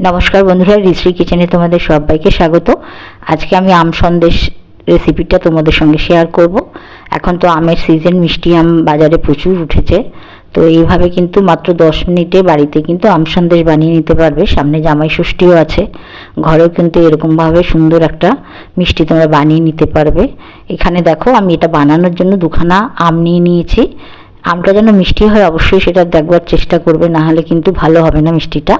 নমস্কার বন্ধুরা, রিশ্রী কিচেনে তোমাদের সবাইকে স্বাগত। আজকে আমি আম সন্দেশ রেসিপিটা তোমাদের সঙ্গে শেয়ার করব। এখন তো আমের সিজন, মিষ্টি আম বাজারে প্রচুর উঠেছে। তো এইভাবে কিন্তু মাত্র 10 মিনিটে বাড়িতে কিন্তু আম সন্দেশ বানিয়ে নিতে পারবে। সামনে জামাই ষষ্ঠীও আছে, ঘরেও কিন্তু এরকমভাবে সুন্দর একটা মিষ্টি তোমরা বানিয়ে নিতে পারবে। এখানে দেখো, আমি এটা বানানোর জন্য 2খানা আম নিয়ে নিয়েছি। আমটা যেন মিষ্টি হয় অবশ্যই সেটা দেখবার চেষ্টা করবে, না হলে কিন্তু ভালো হবে না মিষ্টিটা।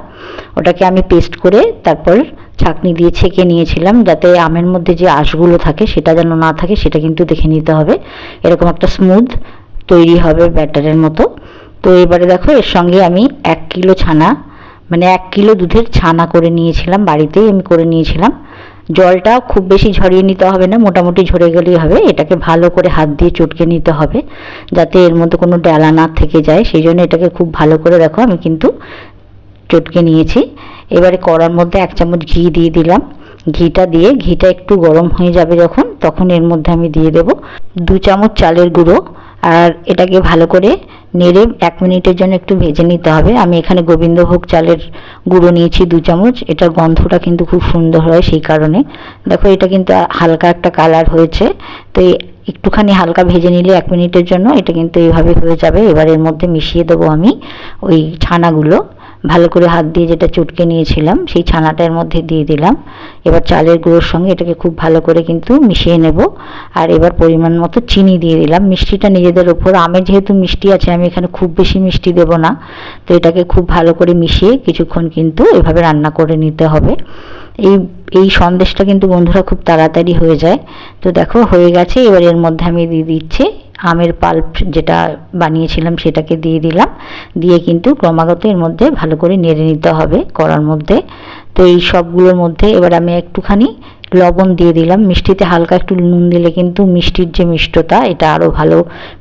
ওটাকে আমি পেস্ট করে তারপর ছাঁকনি দিয়ে ছেঁকে নিয়েছিলাম, যাতে আমের মধ্যে যে আঁশগুলো থাকে সেটা যেন না থাকে, সেটা কিন্তু দেখে নিতে হবে। এরকম একটা স্মুথ তৈরি হবে ব্যাটারের মতো। তো এবারে দেখো, এর সঙ্গে আমি 1 কিলো ছানা, মানে 1 কিলো দুধের ছানা করে নিয়েছিলাম, বাড়িতেই আমি করে নিয়েছিলাম। জলটা খুব বেশি ঝরিয়ে নিতে হবে না, মোটামুটি ঝরে গেলেই হবে। এটাকে ভালো করে হাত দিয়ে চটকে নিতে হবে, যাতে এর মধ্যে কোনো ডেলা না থেকে যায়। সেই জন্য এটাকে খুব ভালো করে দেখো আমি কিন্তু চটকে নিয়েছি। এবারে কড়ার মধ্যে 1 চামচ ঘি দিয়ে দিলাম। ঘিটা একটু গরম হয়ে যাবে যখন, তখন এর মধ্যে আমি দিয়ে দেব 2 চামচ চালের গুঁড়ো। আর এটাকে ভালো করে নেড়ে 1 মিনিটের জন্য একটু ভেজে নিতে হবে। আমি এখানে গোবিন্দভোগ চালের গুঁড়ো নিয়েছি 2 চামচ। এটার গন্ধটা কিন্তু খুব সুন্দর হয়, সেই কারণে। দেখো, এটা কিন্তু হালকা একটা কালার হয়েছে। তো একটুখানি হালকা ভেজে নিলে 1 মিনিটের জন্য এটা কিন্তু এইভাবে হয়ে যাবে। এবার এর মধ্যে মিশিয়ে দেবো আমি ওই ছানাগুলো। ভালো করে হাত দিয়ে যেটা চটকে নিয়েছিলাম সেই ছানাটার মধ্যে দিয়ে দিলাম। এবার চালের গুঁড়োর সঙ্গে এটাকে খুব ভালো করে কিন্তু মিশিয়ে নেব। আর এবার পরিমাণ মতো চিনি দিয়ে দিলাম। মিষ্টিটা নিজেদের ওপর, আমের যেহেতু মিষ্টি আছে আমি এখানে খুব বেশি মিষ্টি দেব না। তো এটাকে খুব ভালো করে মিশিয়ে কিছুক্ষণ কিন্তু এভাবে রান্না করে নিতে হবে। এই সন্দেশটা কিন্তু বন্ধুরা খুব তাড়াতাড়ি হয়ে যায়। তো দেখো, হয়ে গেছে। এবার এর মধ্যে আমি দিয়ে দিচ্ছি আমের পাল্প, যেটা বানিয়েছিলাম সেটাকে দিয়ে দিলাম। দিয়ে কিন্তু ক্রমাগত এর মধ্যে ভালো করে নেড়ে নিতে হবে কড়ার মধ্যে। তো এই সবগুলোর মধ্যে এবার আমি একটুখানি লবণ দিয়ে দিলাম। মিষ্টিতে হালকা একটু নুন দিলে কিন্তু মিষ্টির যে মিষ্টতা এটা আরও ভালো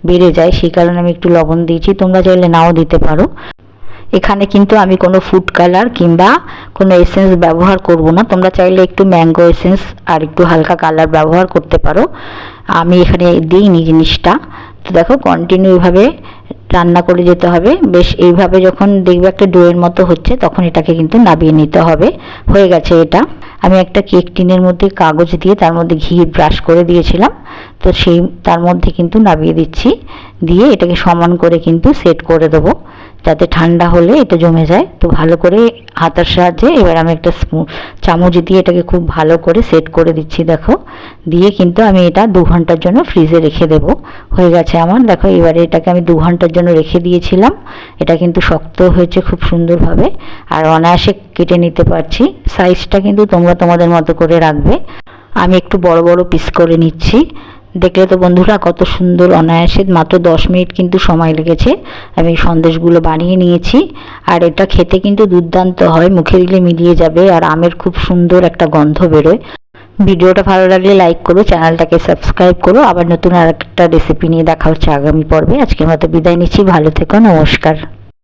বেড়ে যায়, সেই কারণে আমি একটু লবণ দিয়েছি। তোমরা চাইলে নাও দিতে পারো। এখানে কিন্তু আমি কোনো ফুড কালার কিংবা কোনো এসেন্স ব্যবহার করব না। তোমরা চাইলে একটু ম্যাঙ্গো এসেন্স আর একটু হালকা কালার ব্যবহার করতে পারো, আমি এখানে দিইনি জিনিসটা। তো দেখো, কন্টিনিউভাবে রান্না করে যেতে হবে। বেশ এইভাবে যখন দেখবে একটা ডোয়ের মতো হচ্ছে, তখন এটাকে কিন্তু নামিয়ে নিতে হবে। হয়ে গেছে এটা। আমি একটা কেক টিনের মধ্যে কাগজ দিয়ে তার মধ্যে ঘি ব্রাশ করে দিয়েছিলাম। তো তার মধ্যে কিন্তু নামিয়ে দিচ্ছি, দিয়ে এটাকে সমান করে কিন্তু সেট করে দেবো, যাতে ঠান্ডা হলে এটা জমে যায়। তো ভালো করে হাতার সাহায্যে এবার আমি একটা চামচ দিয়ে এটাকে খুব ভালো করে সেট করে দিচ্ছি। দেখো, দিয়ে কিন্তু আমি এটা 2 ঘন্টার জন্য ফ্রিজে রেখে দেবো। হয়ে গেছে আমার। দেখো, এবারে এটাকে আমি 2 ঘন্টার জন্য রেখে দিয়েছিলাম। এটা কিন্তু শক্ত হয়েছে খুব সুন্দরভাবে, আর অনায়াসে কেটে নিতে পারছি। সাইজটা কিন্তু তোমরা তোমাদের মতো করে রাখবে। আমি একটু বড় বড় পিস করে নিচ্ছি। দেখলে তো বন্ধুরা কত সুন্দর অনায়াসে, মাত্র 10 মিনিট কিন্তু সময় লেগেছে। আমি সন্দেশগুলো বানিয়ে নিয়েছি। আর এটা খেতে কিন্তু দুর্দান্ত হয়, মুখে দিলে মিলিয়ে যাবে। আর আমের খুব সুন্দর একটা গন্ধ বেরোয়। ভিডিওটা ভালো লাগলে লাইক করো, চ্যানেলটাকে সাবস্ক্রাইব করো। আবার নতুন আরেকটা রেসিপি নিয়ে দেখা হচ্ছে আগামী পর্বে। আজকের মতো বিদায় নিচ্ছি, ভালো থেকো, নমস্কার।